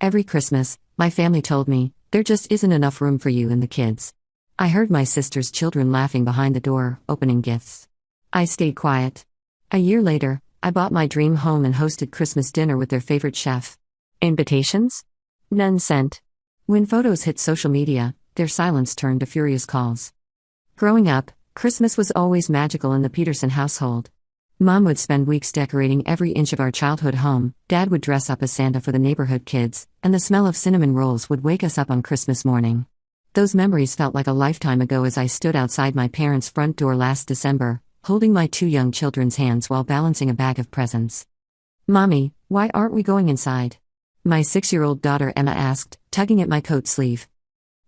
Every Christmas, my family told me, there just isn't enough room for you and the kids. I heard my sister's children laughing behind the door, opening gifts. I stayed quiet. A year later, I bought my dream home and hosted Christmas dinner with their favorite chef. Invitations? None sent. When photos hit social media, their silence turned to furious calls. Growing up, Christmas was always magical in the Peterson household. Mom would spend weeks decorating every inch of our childhood home, Dad would dress up as Santa for the neighborhood kids, and the smell of cinnamon rolls would wake us up on Christmas morning. Those memories felt like a lifetime ago as I stood outside my parents' front door last December, holding my two young children's hands while balancing a bag of presents. "Mommy, why aren't we going inside?" my 6-year-old daughter Emma asked, tugging at my coat sleeve.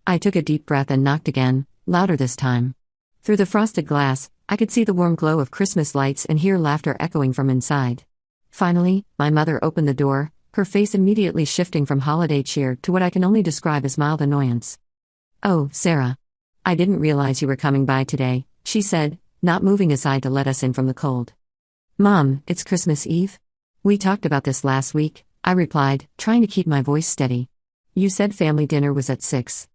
I took a deep breath and knocked again, louder this time. Through the frosted glass, I could see the warm glow of Christmas lights and hear laughter echoing from inside. Finally, my mother opened the door, her face immediately shifting from holiday cheer to what I can only describe as mild annoyance. "Oh, Sarah. I didn't realize you were coming by today," she said, not moving aside to let us in from the cold. "Mom, it's Christmas Eve?" "We talked about this last week," I replied, trying to keep my voice steady. "You said family dinner was at 6.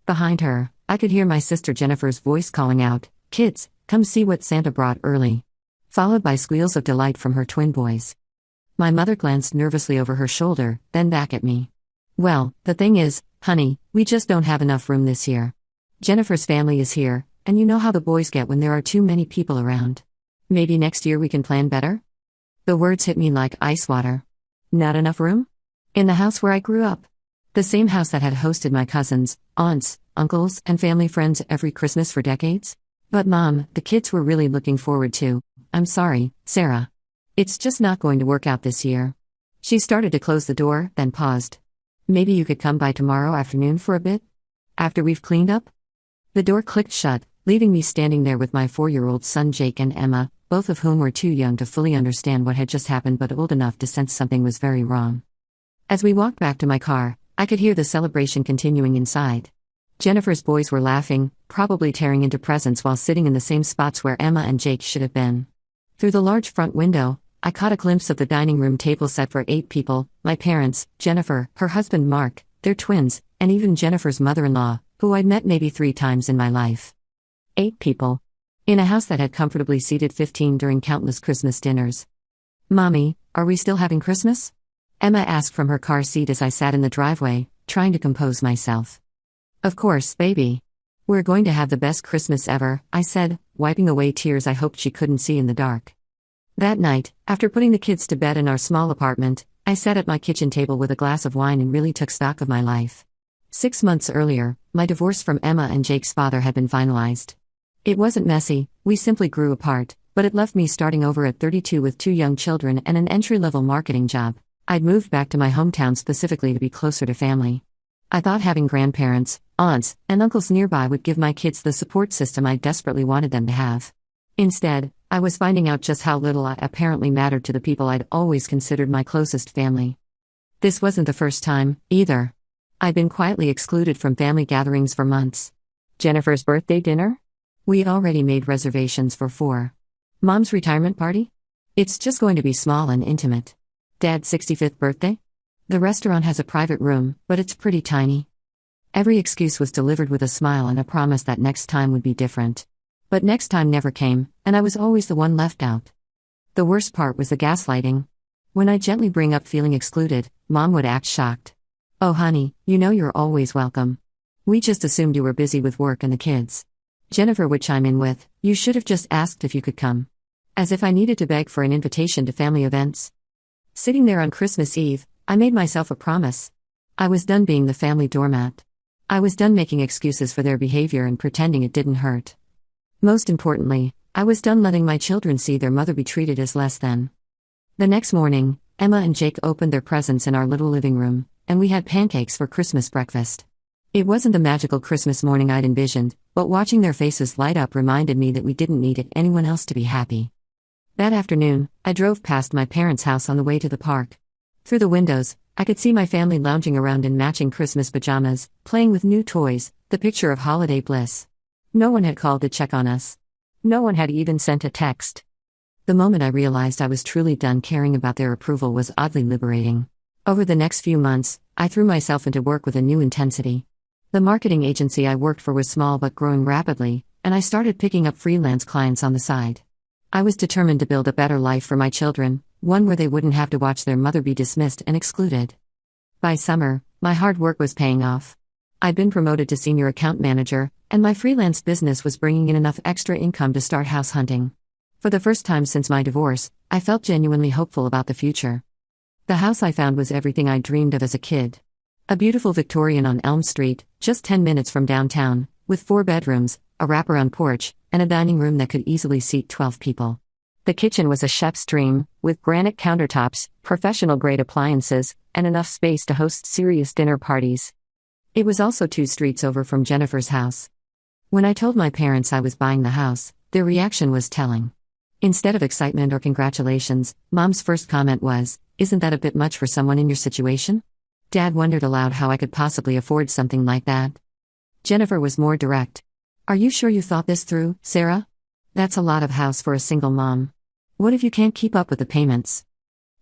Behind her, I could hear my sister Jennifer's voice calling out, "Kids, come see what Santa brought early," followed by squeals of delight from her twin boys. My mother glanced nervously over her shoulder, then back at me. "Well, the thing is, honey, we just don't have enough room this year. Jennifer's family is here, and you know how the boys get when there are too many people around. Maybe next year we can plan better?" The words hit me like ice water. Not enough room? In the house where I grew up. The same house that had hosted my cousins, aunts, uncles, and family friends every Christmas for decades? "But Mom, the kids were really looking forward to." "I'm sorry, Sarah. It's just not going to work out this year." She started to close the door, then paused. "Maybe you could come by tomorrow afternoon for a bit? After we've cleaned up?" The door clicked shut, leaving me standing there with my 4-year-old son Jake and Emma, both of whom were too young to fully understand what had just happened but old enough to sense something was very wrong. As we walked back to my car, I could hear the celebration continuing inside. Jennifer's boys were laughing, probably tearing into presents while sitting in the same spots where Emma and Jake should have been. Through the large front window, I caught a glimpse of the dining room table set for 8 people, my parents, Jennifer, her husband Mark, their twins, and even Jennifer's mother-in-law, who I'd met maybe 3 times in my life. 8 people. In a house that had comfortably seated 15 during countless Christmas dinners. "Mommy, are we still having Christmas?" Emma asked from her car seat as I sat in the driveway, trying to compose myself. "Of course, baby. We're going to have the best Christmas ever," I said, wiping away tears I hoped she couldn't see in the dark. That night, after putting the kids to bed in our small apartment, I sat at my kitchen table with a glass of wine and really took stock of my life. 6 months earlier, my divorce from Emma and Jake's father had been finalized. It wasn't messy, we simply grew apart, but it left me starting over at 32 with 2 young children and an entry-level marketing job. I'd moved back to my hometown specifically to be closer to family. I thought having grandparents, aunts, and uncles nearby would give my kids the support system I desperately wanted them to have. Instead, I was finding out just how little I apparently mattered to the people I'd always considered my closest family. This wasn't the first time, either. I'd been quietly excluded from family gatherings for months. Jennifer's birthday dinner? We'd already made reservations for 4. Mom's retirement party? It's just going to be small and intimate. Dad's 65th birthday? The restaurant has a private room, but it's pretty tiny. Every excuse was delivered with a smile and a promise that next time would be different. But next time never came, and I was always the one left out. The worst part was the gaslighting. When I gently bring up feeling excluded, Mom would act shocked. "Oh honey, you know you're always welcome. We just assumed you were busy with work and the kids." Jennifer would chime in with, "You should have just asked if you could come." As if I needed to beg for an invitation to family events. Sitting there on Christmas Eve, I made myself a promise. I was done being the family doormat. I was done making excuses for their behavior and pretending it didn't hurt. Most importantly, I was done letting my children see their mother be treated as less than. The next morning, Emma and Jake opened their presents in our little living room, and we had pancakes for Christmas breakfast. It wasn't the magical Christmas morning I'd envisioned, but watching their faces light up reminded me that we didn't need anyone else to be happy. That afternoon, I drove past my parents' house on the way to the park. Through the windows, I could see my family lounging around in matching Christmas pajamas, playing with new toys, the picture of holiday bliss. No one had called to check on us. No one had even sent a text. The moment I realized I was truly done caring about their approval was oddly liberating. Over the next few months, I threw myself into work with a new intensity. The marketing agency I worked for was small but growing rapidly, and I started picking up freelance clients on the side. I was determined to build a better life for my children, one where they wouldn't have to watch their mother be dismissed and excluded. By summer, my hard work was paying off. I'd been promoted to senior account manager, and my freelance business was bringing in enough extra income to start house hunting. For the first time since my divorce, I felt genuinely hopeful about the future. The house I found was everything I dreamed of as a kid. A beautiful Victorian on Elm Street, just 10 minutes from downtown, with 4 bedrooms, a wraparound porch, and a dining room that could easily seat 12 people. The kitchen was a chef's dream, with granite countertops, professional-grade appliances, and enough space to host serious dinner parties. It was also 2 streets over from Jennifer's house. When I told my parents I was buying the house, their reaction was telling. Instead of excitement or congratulations, Mom's first comment was, "Isn't that a bit much for someone in your situation?" Dad wondered aloud how I could possibly afford something like that. Jennifer was more direct. "Are you sure you thought this through, Sarah? That's a lot of house for a single mom. What if you can't keep up with the payments?"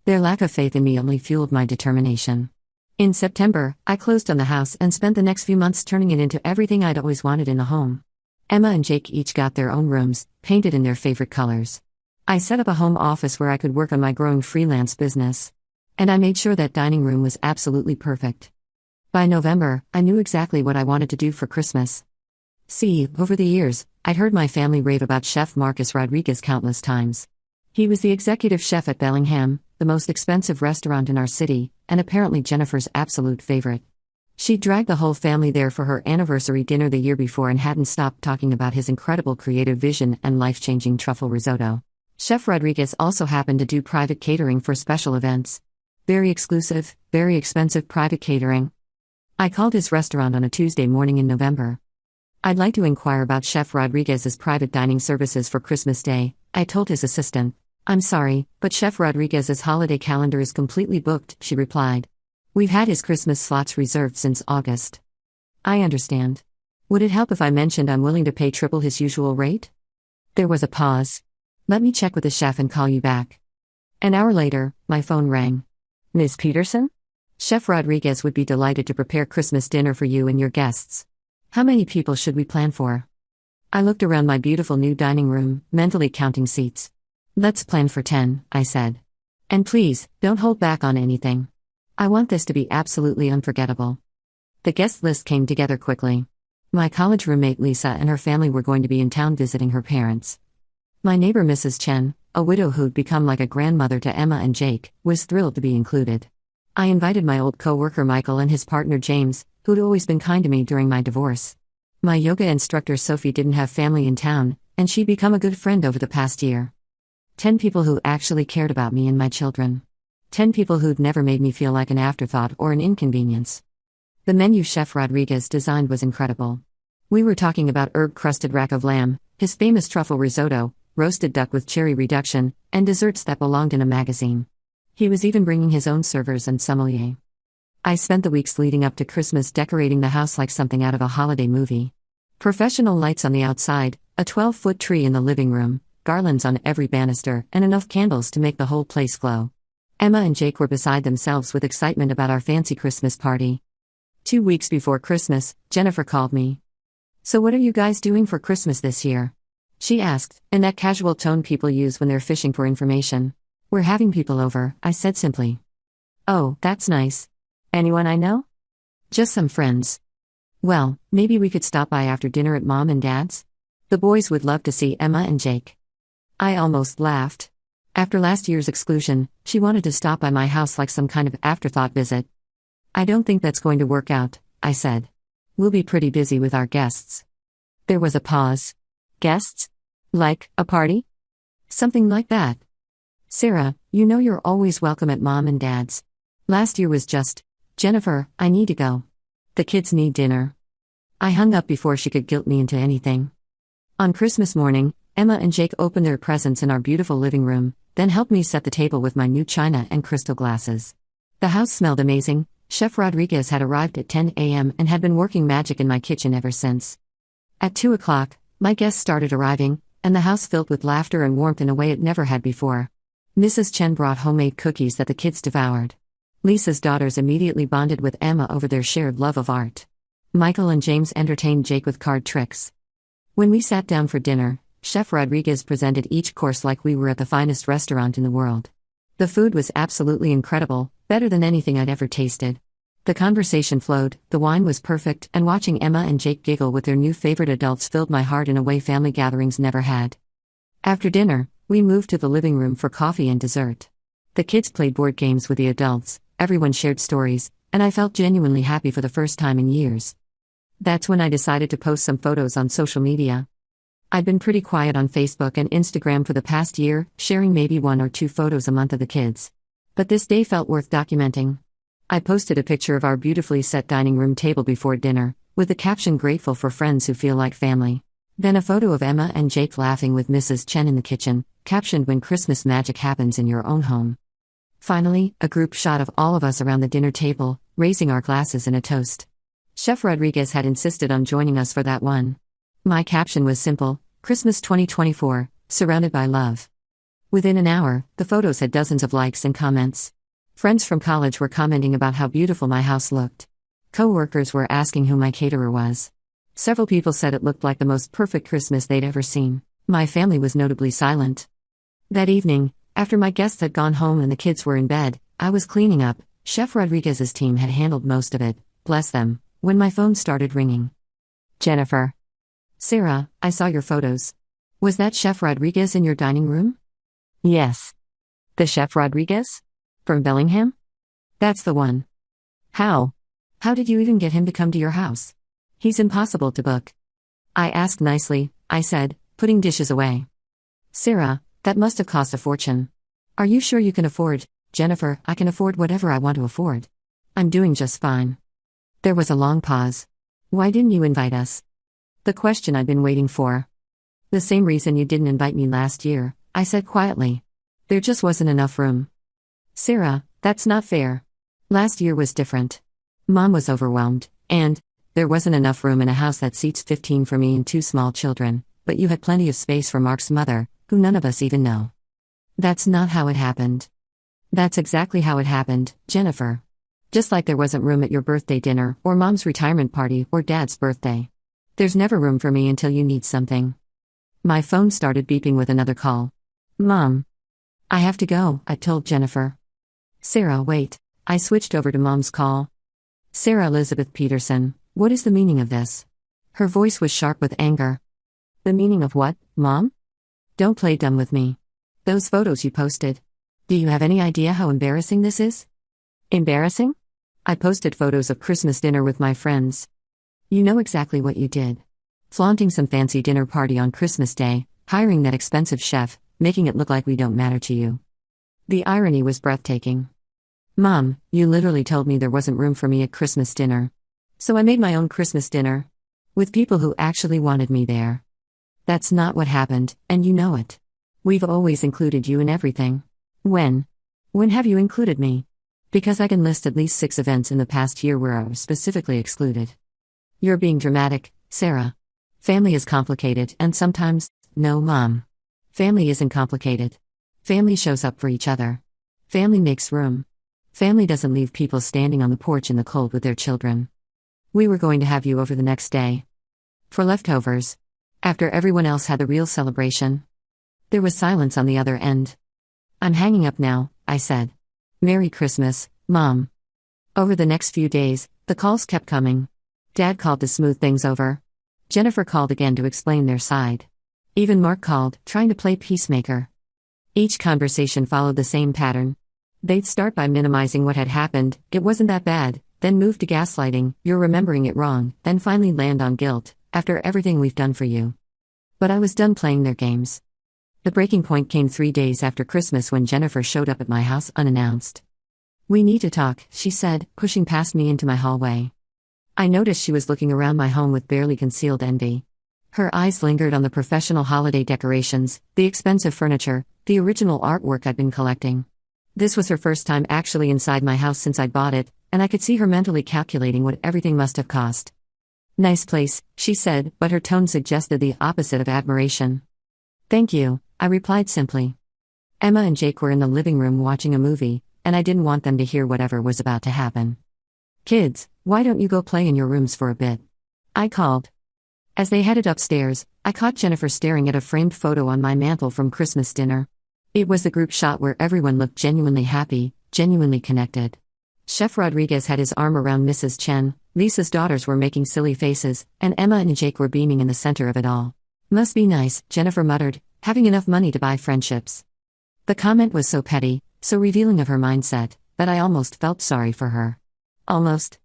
Their lack of faith in me only fueled my determination. In September, I closed on the house and spent the next few months turning it into everything I'd always wanted in a home. Emma and Jake each got their own rooms, painted in their favorite colors. I set up a home office where I could work on my growing freelance business. And I made sure that dining room was absolutely perfect. By November, I knew exactly what I wanted to do for Christmas. See, over the years, I'd heard my family rave about Chef Marcus Rodriguez countless times. He was the executive chef at Bellingham, the most expensive restaurant in our city, and apparently Jennifer's absolute favorite. She'd dragged the whole family there for her anniversary dinner the year before and hadn't stopped talking about his incredible creative vision and life-changing truffle risotto. Chef Rodriguez also happened to do private catering for special events. Very exclusive, very expensive private catering. I called his restaurant on a Tuesday morning in November. "I'd like to inquire about Chef Rodriguez's private dining services for Christmas Day," I told his assistant. "I'm sorry, but Chef Rodriguez's holiday calendar is completely booked," she replied. "We've had his Christmas slots reserved since August." "I understand. Would it help if I mentioned I'm willing to pay triple his usual rate?" There was a pause. "Let me check with the chef and call you back." An hour later, my phone rang. "Ms. Peterson? Chef Rodriguez would be delighted to prepare Christmas dinner for you and your guests. How many people should we plan for?" I looked around my beautiful new dining room, mentally counting seats. "Let's plan for 10, I said. "And please, don't hold back on anything. I want this to be absolutely unforgettable." The guest list came together quickly. My college roommate Lisa and her family were going to be in town visiting her parents. My neighbor Mrs. Chen, a widow who'd become like a grandmother to Emma and Jake, was thrilled to be included. I invited my old co-worker Michael and his partner James, who'd always been kind to me during my divorce. My yoga instructor Sophie didn't have family in town, and she'd become a good friend over the past year. 10 people who actually cared about me and my children. 10 people who'd never made me feel like an afterthought or an inconvenience. The menu Chef Rodriguez designed was incredible. We were talking about herb-crusted rack of lamb, his famous truffle risotto, roasted duck with cherry reduction, and desserts that belonged in a magazine. He was even bringing his own servers and sommelier. I spent the weeks leading up to Christmas decorating the house like something out of a holiday movie. Professional lights on the outside, a 12-foot tree in the living room, garlands on every banister, and enough candles to make the whole place glow. Emma and Jake were beside themselves with excitement about our fancy Christmas party. 2 weeks before Christmas, Jennifer called me. "So what are you guys doing for Christmas this year?" she asked, in that casual tone people use when they're fishing for information. "We're having people over," I said simply. "Oh, that's nice. Anyone I know?" "Just some friends." "Well, maybe we could stop by after dinner at Mom and Dad's? The boys would love to see Emma and Jake." I almost laughed. After last year's exclusion, she wanted to stop by my house like some kind of afterthought visit. "I don't think that's going to work out," I said. "We'll be pretty busy with our guests." There was a pause. "Guests? Like, a party?" "Something like that. Sarah, you know you're always welcome at Mom and Dad's. Last year was just, Jennifer, I need to go. The kids need dinner." I hung up before she could guilt me into anything. On Christmas morning, Emma and Jake opened their presents in our beautiful living room, then helped me set the table with my new china and crystal glasses. The house smelled amazing. Chef Rodriguez had arrived at 10 a.m. and had been working magic in my kitchen ever since. At 2 o'clock, my guests started arriving, and the house filled with laughter and warmth in a way it never had before. Mrs. Chen brought homemade cookies that the kids devoured. Lisa's daughters immediately bonded with Emma over their shared love of art. Michael and James entertained Jake with card tricks. When we sat down for dinner, Chef Rodriguez presented each course like we were at the finest restaurant in the world. The food was absolutely incredible, better than anything I'd ever tasted. The conversation flowed, the wine was perfect, and watching Emma and Jake giggle with their new favorite adults filled my heart in a way family gatherings never had. After dinner, we moved to the living room for coffee and dessert. The kids played board games with the adults, everyone shared stories, and I felt genuinely happy for the first time in years. That's when I decided to post some photos on social media. I'd been pretty quiet on Facebook and Instagram for the past year, sharing maybe 1 or 2 photos a month of the kids. But this day felt worth documenting. I posted a picture of our beautifully set dining room table before dinner, with the caption "Grateful for friends who feel like family." Then a photo of Emma and Jake laughing with Mrs. Chen in the kitchen, captioned "When Christmas magic happens in your own home." Finally, a group shot of all of us around the dinner table, raising our glasses in a toast. Chef Rodriguez had insisted on joining us for that one. My caption was simple: Christmas 2024, surrounded by love. Within an hour, the photos had dozens of likes and comments. Friends from college were commenting about how beautiful my house looked. Co-workers were asking who my caterer was. Several people said it looked like the most perfect Christmas they'd ever seen. My family was notably silent. That evening, after my guests had gone home and the kids were in bed, I was cleaning up. Chef Rodriguez's team had handled most of it, bless them, when my phone started ringing. Jennifer. Sarah, I saw your photos. Was that Chef Rodriguez in your dining room? Yes. The Chef Rodriguez? From Bellingham? That's the one. How? How did you even get him to come to your house? He's impossible to book. I asked nicely, I said, putting dishes away. Sarah, that must have cost a fortune. Are you sure you can afford? Jennifer, I can afford whatever I want to afford. I'm doing just fine. There was a long pause. Why didn't you invite us? The question I'd been waiting for. The same reason you didn't invite me last year, I said quietly. There just wasn't enough room. Sarah, that's not fair. Last year was different. Mom was overwhelmed, and there wasn't enough room in a house that seats 15 for me and 2 small children, but you had plenty of space for Mark's mother, who none of us even know. That's not how it happened. That's exactly how it happened, Jennifer. Just like there wasn't room at your birthday dinner, or Mom's retirement party, or Dad's birthday. There's never room for me until you need something. My phone started beeping with another call. Mom. I have to go, I told Jennifer. Sarah, wait. I switched over to Mom's call. Sarah Elizabeth Peterson, what is the meaning of this? Her voice was sharp with anger. The meaning of what, Mom? Don't play dumb with me. Those photos you posted. Do you have any idea how embarrassing this is? Embarrassing? I posted photos of Christmas dinner with my friends. You know exactly what you did. Flaunting some fancy dinner party on Christmas Day, hiring that expensive chef, making it look like we don't matter to you. The irony was breathtaking. Mom, you literally told me there wasn't room for me at Christmas dinner. So I made my own Christmas dinner. With people who actually wanted me there. That's not what happened, and you know it. We've always included you in everything. When? When have you included me? Because I can list at least 6 events in the past year where I was specifically excluded. You're being dramatic, Sarah. Family is complicated, and sometimes, no, Mom. Family isn't complicated. Family shows up for each other. Family makes room. Family doesn't leave people standing on the porch in the cold with their children. We were going to have you over the next day. For leftovers. After everyone else had the real celebration. There was silence on the other end. I'm hanging up now, I said. Merry Christmas, Mom. Over the next few days, the calls kept coming. Dad called to smooth things over. Jennifer called again to explain their side. Even Mark called, trying to play peacemaker. Each conversation followed the same pattern. They'd start by minimizing what had happened, it wasn't that bad, then move to gaslighting, you're remembering it wrong, then finally land on guilt, after everything we've done for you. But I was done playing their games. The breaking point came 3 days after Christmas when Jennifer showed up at my house unannounced. We need to talk, she said, pushing past me into my hallway. I noticed she was looking around my home with barely concealed envy. Her eyes lingered on the professional holiday decorations, the expensive furniture, the original artwork I'd been collecting. This was her first time actually inside my house since I'd bought it, and I could see her mentally calculating what everything must have cost. Nice place, she said, but her tone suggested the opposite of admiration. Thank you, I replied simply. Emma and Jake were in the living room watching a movie, and I didn't want them to hear whatever was about to happen. "Kids, why don't you go play in your rooms for a bit?" I called. As they headed upstairs, I caught Jennifer staring at a framed photo on my mantel from Christmas dinner. It was the group shot where everyone looked genuinely happy, genuinely connected. Chef Rodriguez had his arm around Mrs. Chen, Lisa's daughters were making silly faces, and Emma and Jake were beaming in the center of it all. "Must be nice," Jennifer muttered, "having enough money to buy friendships." The comment was so petty, so revealing of her mindset, that I almost felt sorry for her. Almost.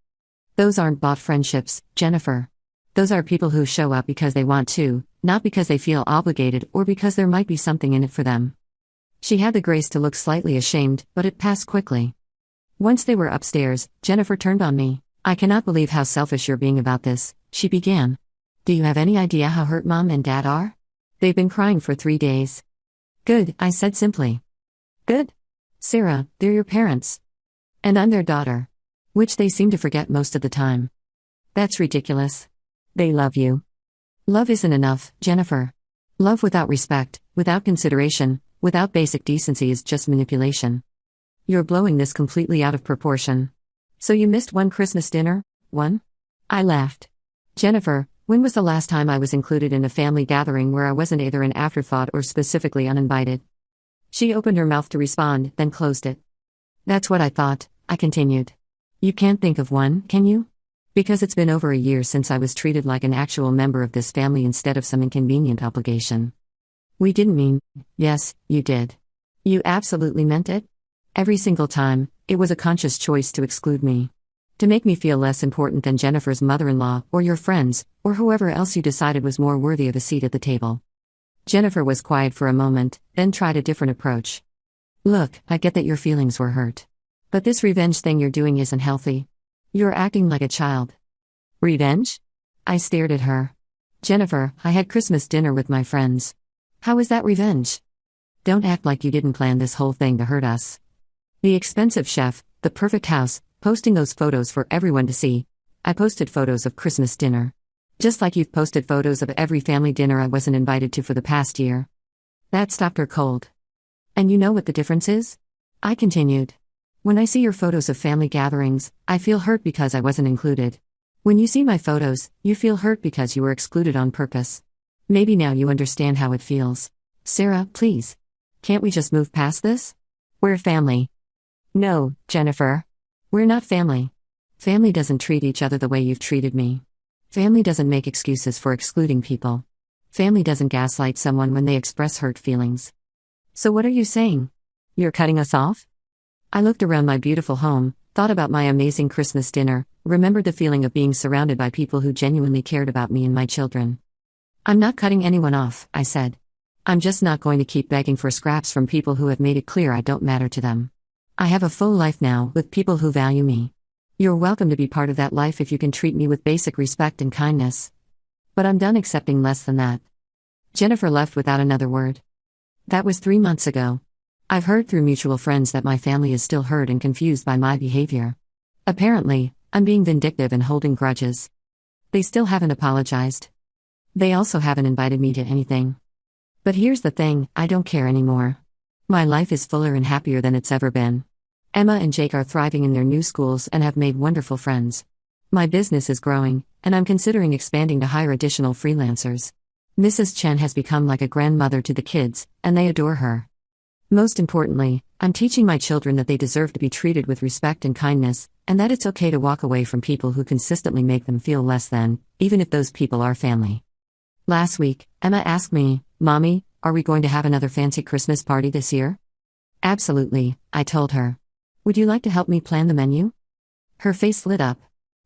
Those aren't bought friendships, Jennifer. Those are people who show up because they want to, not because they feel obligated or because there might be something in it for them. She had the grace to look slightly ashamed, but it passed quickly. Once they were upstairs, Jennifer turned on me. "I cannot believe how selfish you're being about this," she began. "Do you have any idea how hurt Mom and Dad are? They've been crying for 3 days. "Good," I said simply. "Good? Sarah, they're your parents. And I'm their daughter. Which they seem to forget most of the time. That's ridiculous. They love you. Love isn't enough, Jennifer. Love without respect, without consideration, without basic decency is just manipulation. You're blowing this completely out of proportion. So you missed one Christmas dinner? One?" I laughed. "Jennifer, when was the last time I was included in a family gathering where I wasn't either an afterthought or specifically uninvited?" She opened her mouth to respond, then closed it. "That's what I thought," I continued. "You can't think of one, can you? Because it's been over a year since I was treated like an actual member of this family instead of some inconvenient obligation." "We didn't mean..." "Yes, you did. You absolutely meant it. Every single time, it was a conscious choice to exclude me. To make me feel less important than Jennifer's mother-in-law, or your friends, or whoever else you decided was more worthy of a seat at the table." Jennifer was quiet for a moment, then tried a different approach. "Look, I get that your feelings were hurt. But this revenge thing you're doing isn't healthy. You're acting like a child." "Revenge?" I stared at her. "Jennifer, I had Christmas dinner with my friends. How is that revenge? Don't act like you didn't plan this whole thing to hurt us. The expensive chef, the perfect house, posting those photos for everyone to see. I posted photos of Christmas dinner. Just like you've posted photos of every family dinner I wasn't invited to for the past year." That stopped her cold. "And you know what the difference is?" I continued. "When I see your photos of family gatherings, I feel hurt because I wasn't included. When you see my photos, you feel hurt because you were excluded on purpose. Maybe now you understand how it feels. Sarah, please. Can't we just move past this? We're family." "No, Jennifer. We're not family. Family doesn't treat each other the way you've treated me. Family doesn't make excuses for excluding people. Family doesn't gaslight someone when they express hurt feelings. So what are you saying? You're cutting us off?" I looked around my beautiful home, thought about my amazing Christmas dinner, remembered the feeling of being surrounded by people who genuinely cared about me and my children. "I'm not cutting anyone off," I said. "I'm just not going to keep begging for scraps from people who have made it clear I don't matter to them. I have a full life now with people who value me. You're welcome to be part of that life if you can treat me with basic respect and kindness. But I'm done accepting less than that." Jennifer left without another word. That was 3 months ago. I've heard through mutual friends that my family is still hurt and confused by my behavior. Apparently, I'm being vindictive and holding grudges. They still haven't apologized. They also haven't invited me to anything. But here's the thing, I don't care anymore. My life is fuller and happier than it's ever been. Emma and Jake are thriving in their new schools and have made wonderful friends. My business is growing, and I'm considering expanding to hire additional freelancers. Mrs. Chen has become like a grandmother to the kids, and they adore her. Most importantly, I'm teaching my children that they deserve to be treated with respect and kindness, and that it's okay to walk away from people who consistently make them feel less than, even if those people are family. Last week, Emma asked me, "Mommy, are we going to have another fancy Christmas party this year?" "Absolutely," I told her. "Would you like to help me plan the menu?" Her face lit up.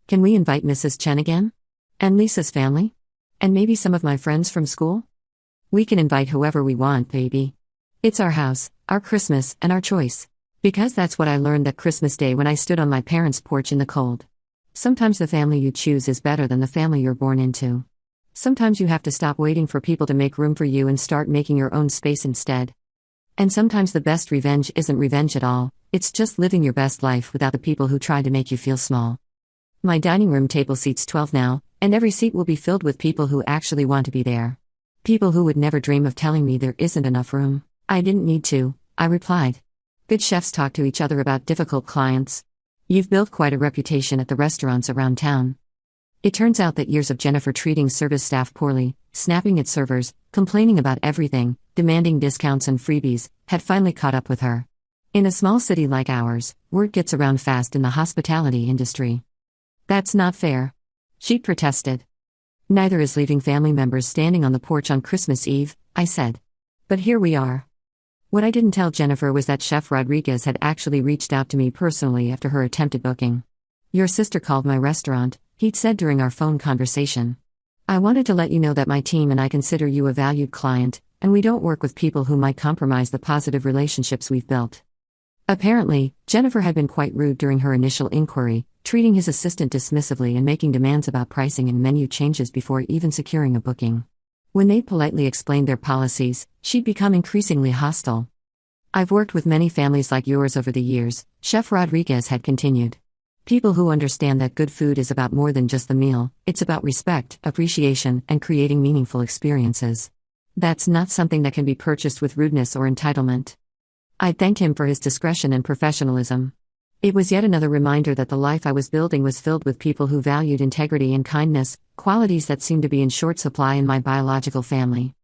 "Can we invite Mrs. Chen again? And Lisa's family? And maybe some of my friends from school? We can invite whoever we want, baby. It's our house, our Christmas, and our choice. Because that's what I learned that Christmas Day when I stood on my parents' porch in the cold. Sometimes the family you choose is better than the family you're born into. Sometimes you have to stop waiting for people to make room for you and start making your own space instead. And sometimes the best revenge isn't revenge at all, it's just living your best life without the people who try to make you feel small." My dining room table seats 12 now, and every seat will be filled with people who actually want to be there. People who would never dream of telling me there isn't enough room. I didn't need to, I replied. Good chefs talk to each other about difficult clients. You've built quite a reputation at the restaurants around town. It turns out that years of Jennifer treating service staff poorly, snapping at servers, complaining about everything, demanding discounts and freebies, had finally caught up with her. In a small city like ours, word gets around fast in the hospitality industry. That's not fair. She protested. Neither is leaving family members standing on the porch on Christmas Eve, I said. But here we are. What I didn't tell Jennifer was that Chef Rodriguez had actually reached out to me personally after her attempted booking. Your sister called my restaurant, he'd said during our phone conversation. I wanted to let you know that my team and I consider you a valued client, and we don't work with people who might compromise the positive relationships we've built. Apparently, Jennifer had been quite rude during her initial inquiry, treating his assistant dismissively and making demands about pricing and menu changes before even securing a booking. When they politely explained their policies, she'd become increasingly hostile. I've worked with many families like yours over the years, Chef Rodriguez had continued. People who understand that good food is about more than just the meal, it's about respect, appreciation, and creating meaningful experiences. That's not something that can be purchased with rudeness or entitlement. I thanked him for his discretion and professionalism. It was yet another reminder that the life I was building was filled with people who valued integrity and kindness, qualities that seemed to be in short supply in my biological family.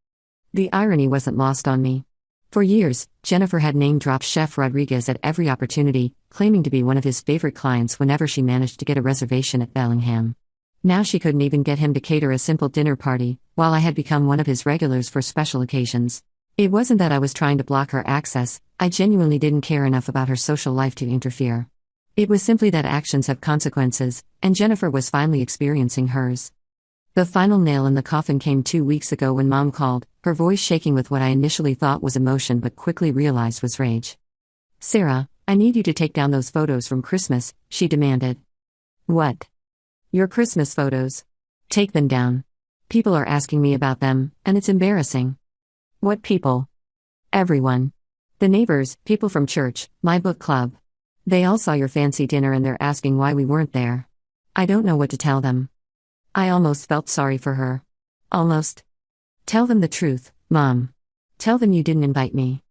The irony wasn't lost on me. For years, Jennifer had name-dropped Chef Rodriguez at every opportunity, claiming to be one of his favorite clients whenever she managed to get a reservation at Bellingham. Now she couldn't even get him to cater a simple dinner party, while I had become one of his regulars for special occasions. It wasn't that I was trying to block her access, I genuinely didn't care enough about her social life to interfere. It was simply that actions have consequences, and Jennifer was finally experiencing hers. The final nail in the coffin came 2 weeks ago when Mom called, her voice shaking with what I initially thought was emotion but quickly realized was rage. Sarah, I need you to take down those photos from Christmas, she demanded. What? Your Christmas photos. Take them down. People are asking me about them, and it's embarrassing. What people? Everyone. The neighbors, people from church, my book club. They all saw your fancy dinner and they're asking why we weren't there. I don't know what to tell them. I almost felt sorry for her. Almost. Tell them the truth, Mom. Tell them you didn't invite me.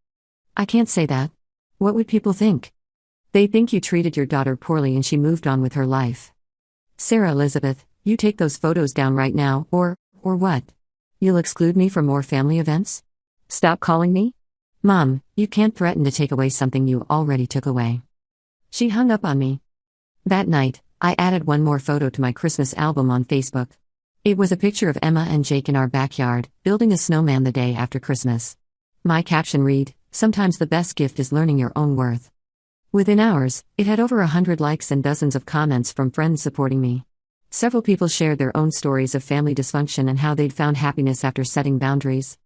I can't say that. What would people think? They think you treated your daughter poorly and she moved on with her life. Sarah Elizabeth, you take those photos down right now, or what? You'll exclude me from more family events? Stop calling me? Mom, you can't threaten to take away something you already took away. She hung up on me. That night, I added one more photo to my Christmas album on Facebook. It was a picture of Emma and Jake in our backyard, building a snowman the day after Christmas. My caption read, "Sometimes the best gift is learning your own worth." Within hours, it had over 100 likes and dozens of comments from friends supporting me. Several people shared their own stories of family dysfunction and how they'd found happiness after setting boundaries.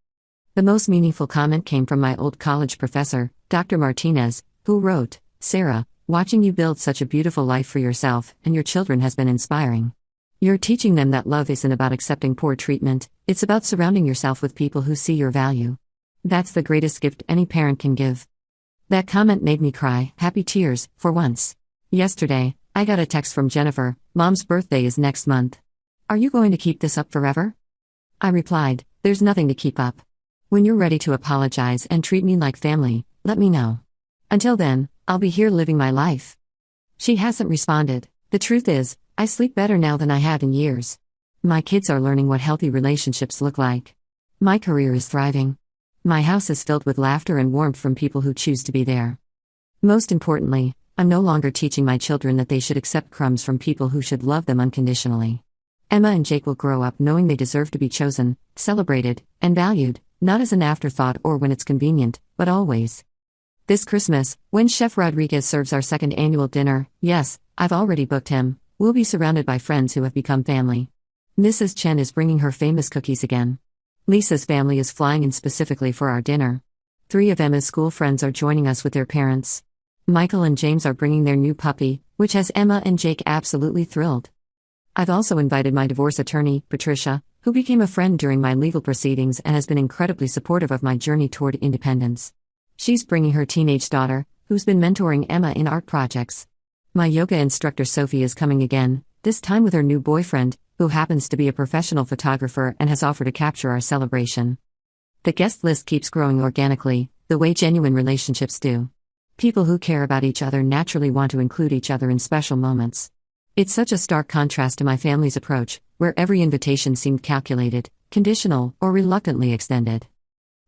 The most meaningful comment came from my old college professor, Dr. Martinez, who wrote, "Sarah, watching you build such a beautiful life for yourself and your children has been inspiring. You're teaching them that love isn't about accepting poor treatment, it's about surrounding yourself with people who see your value. That's the greatest gift any parent can give." That comment made me cry, happy tears, for once. Yesterday, I got a text from Jennifer, "Mom's birthday is next month. Are you going to keep this up forever?" I replied, "There's nothing to keep up. When you're ready to apologize and treat me like family, let me know. Until then, I'll be here living my life." She hasn't responded. The truth is, I sleep better now than I have in years. My kids are learning what healthy relationships look like. My career is thriving. My house is filled with laughter and warmth from people who choose to be there. Most importantly, I'm no longer teaching my children that they should accept crumbs from people who should love them unconditionally. Emma and Jake will grow up knowing they deserve to be chosen, celebrated, and valued, not as an afterthought or when it's convenient, but always. This Christmas, when Chef Rodriguez serves our second annual dinner, yes, I've already booked him, we'll be surrounded by friends who have become family. Mrs. Chen is bringing her famous cookies again. Lisa's family is flying in specifically for our dinner. 3 of Emma's school friends are joining us with their parents. Michael and James are bringing their new puppy, which has Emma and Jake absolutely thrilled. I've also invited my divorce attorney, Patricia, who became a friend during my legal proceedings and has been incredibly supportive of my journey toward independence. She's bringing her teenage daughter, who's been mentoring Emma in art projects. My yoga instructor Sophie is coming again, this time with her new boyfriend, who happens to be a professional photographer and has offered to capture our celebration. The guest list keeps growing organically, the way genuine relationships do. People who care about each other naturally want to include each other in special moments. It's such a stark contrast to my family's approach, where every invitation seemed calculated, conditional, or reluctantly extended.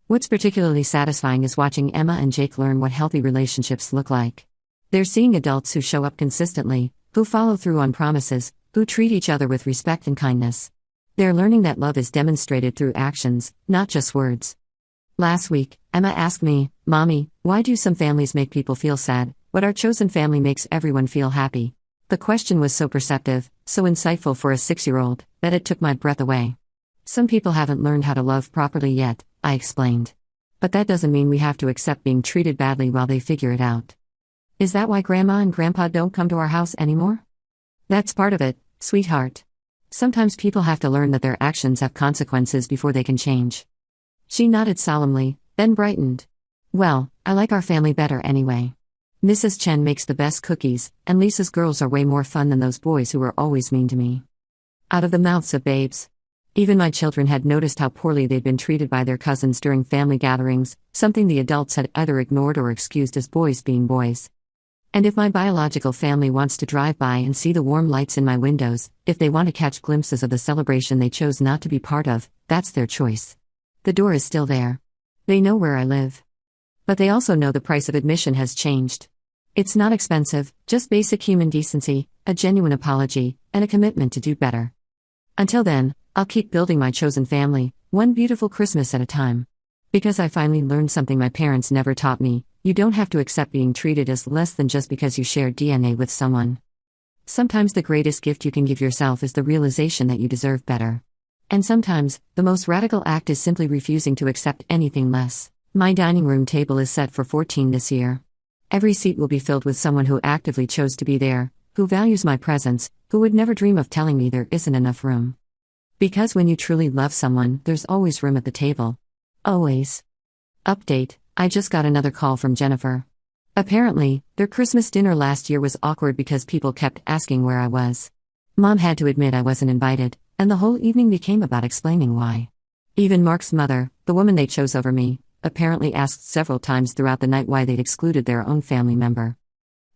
What's particularly satisfying is watching Emma and Jake learn what healthy relationships look like. They're seeing adults who show up consistently, who follow through on promises, who treat each other with respect and kindness. They're learning that love is demonstrated through actions, not just words. Last week, Emma asked me, "Mommy, why do some families make people feel sad, but our chosen family makes everyone feel happy?" The question was so perceptive, so insightful for a 6-year-old, that it took my breath away. Some people haven't learned how to love properly yet, I explained. But that doesn't mean we have to accept being treated badly while they figure it out. Is that why Grandma and Grandpa don't come to our house anymore? That's part of it, sweetheart. Sometimes people have to learn that their actions have consequences before they can change. She nodded solemnly, then brightened. Well, I like our family better anyway. Mrs. Chen makes the best cookies, and Lisa's girls are way more fun than those boys who are always mean to me. Out of the mouths of babes. Even my children had noticed how poorly they'd been treated by their cousins during family gatherings, something the adults had either ignored or excused as boys being boys. And if my biological family wants to drive by and see the warm lights in my windows, if they want to catch glimpses of the celebration they chose not to be part of, that's their choice. The door is still there. They know where I live. But they also know the price of admission has changed. It's not expensive, just basic human decency, a genuine apology, and a commitment to do better. Until then, I'll keep building my chosen family, one beautiful Christmas at a time. Because I finally learned something my parents never taught me: you don't have to accept being treated as less than just because you share DNA with someone. Sometimes the greatest gift you can give yourself is the realization that you deserve better. And sometimes, the most radical act is simply refusing to accept anything less. My dining room table is set for 14 this year. Every seat will be filled with someone who actively chose to be there, who values my presence, who would never dream of telling me there isn't enough room. Because when you truly love someone, there's always room at the table. Always. Update: I just got another call from Jennifer. Apparently, their Christmas dinner last year was awkward because people kept asking where I was. Mom had to admit I wasn't invited, and the whole evening became about explaining why. Even Mark's mother, the woman they chose over me, apparently asked several times throughout the night why they'd excluded their own family member.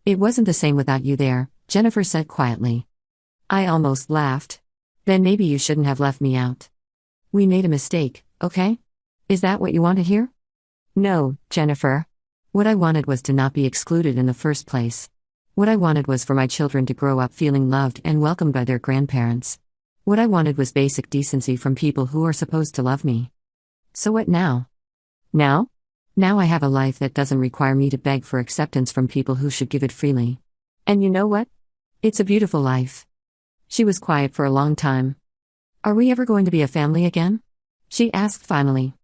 "It wasn't the same without you there," Jennifer said quietly. I almost laughed. "Then maybe you shouldn't have left me out. We made a mistake, okay? Is that what you want to hear?" "No, Jennifer. What I wanted was to not be excluded in the first place. What I wanted was for my children to grow up feeling loved and welcomed by their grandparents. What I wanted was basic decency from people who are supposed to love me. So what now? Now? Now I have a life that doesn't require me to beg for acceptance from people who should give it freely. And you know what? It's a beautiful life." She was quiet for a long time. "Are we ever going to be a family again?" she asked finally.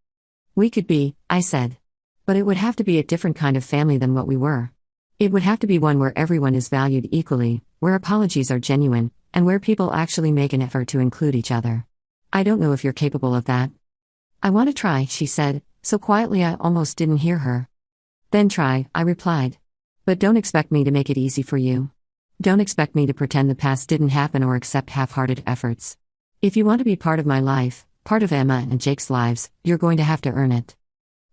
"We could be," I said. "But it would have to be a different kind of family than what we were. It would have to be one where everyone is valued equally, where apologies are genuine, and where people actually make an effort to include each other. I don't know if you're capable of that." "I want to try," she said, so quietly I almost didn't hear her. "Then try," I replied. "But don't expect me to make it easy for you. Don't expect me to pretend the past didn't happen or accept half-hearted efforts. If you want to be part of my life, part of Emma and Jake's lives, you're going to have to earn it."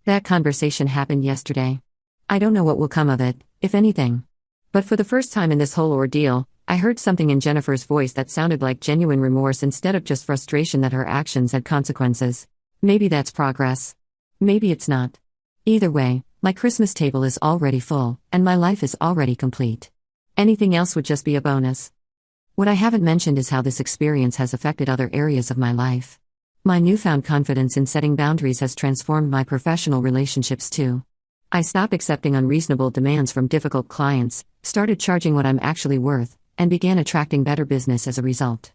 That conversation happened yesterday. I don't know what will come of it, if anything. But for the first time in this whole ordeal, I heard something in Jennifer's voice that sounded like genuine remorse instead of just frustration that her actions had consequences. Maybe that's progress. Maybe it's not. Either way, my Christmas table is already full, and my life is already complete. Anything else would just be a bonus. What I haven't mentioned is how this experience has affected other areas of my life. My newfound confidence in setting boundaries has transformed my professional relationships too. I stopped accepting unreasonable demands from difficult clients, started charging what I'm actually worth, and began attracting better business as a result.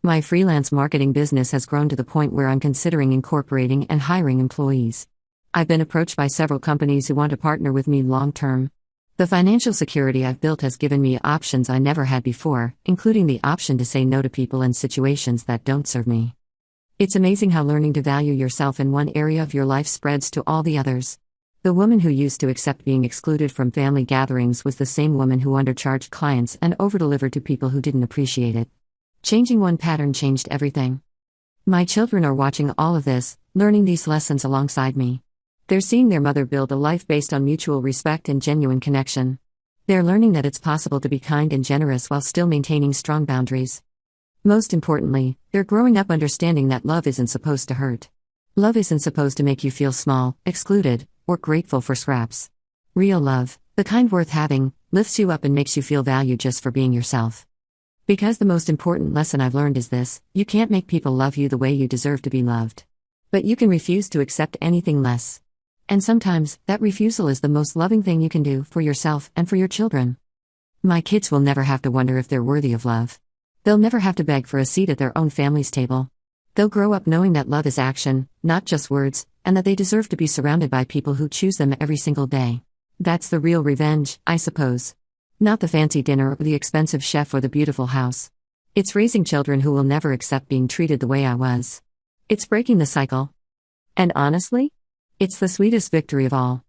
My freelance marketing business has grown to the point where I'm considering incorporating and hiring employees. I've been approached by several companies who want to partner with me long-term. The financial security I've built has given me options I never had before, including the option to say no to people and situations that don't serve me. It's amazing how learning to value yourself in one area of your life spreads to all the others. The woman who used to accept being excluded from family gatherings was the same woman who undercharged clients and overdelivered to people who didn't appreciate it. Changing one pattern changed everything. My children are watching all of this, learning these lessons alongside me. They're seeing their mother build a life based on mutual respect and genuine connection. They're learning that it's possible to be kind and generous while still maintaining strong boundaries. Most importantly, they're growing up understanding that love isn't supposed to hurt. Love isn't supposed to make you feel small, excluded, or grateful for scraps. Real love, the kind worth having, lifts you up and makes you feel valued just for being yourself. Because the most important lesson I've learned is this: you can't make people love you the way you deserve to be loved. But you can refuse to accept anything less. And sometimes, that refusal is the most loving thing you can do for yourself and for your children. My kids will never have to wonder if they're worthy of love. They'll never have to beg for a seat at their own family's table. They'll grow up knowing that love is action, not just words, and that they deserve to be surrounded by people who choose them every single day. That's the real revenge, I suppose. Not the fancy dinner or the expensive chef or the beautiful house. It's raising children who will never accept being treated the way I was. It's breaking the cycle. And honestly, it's the sweetest victory of all.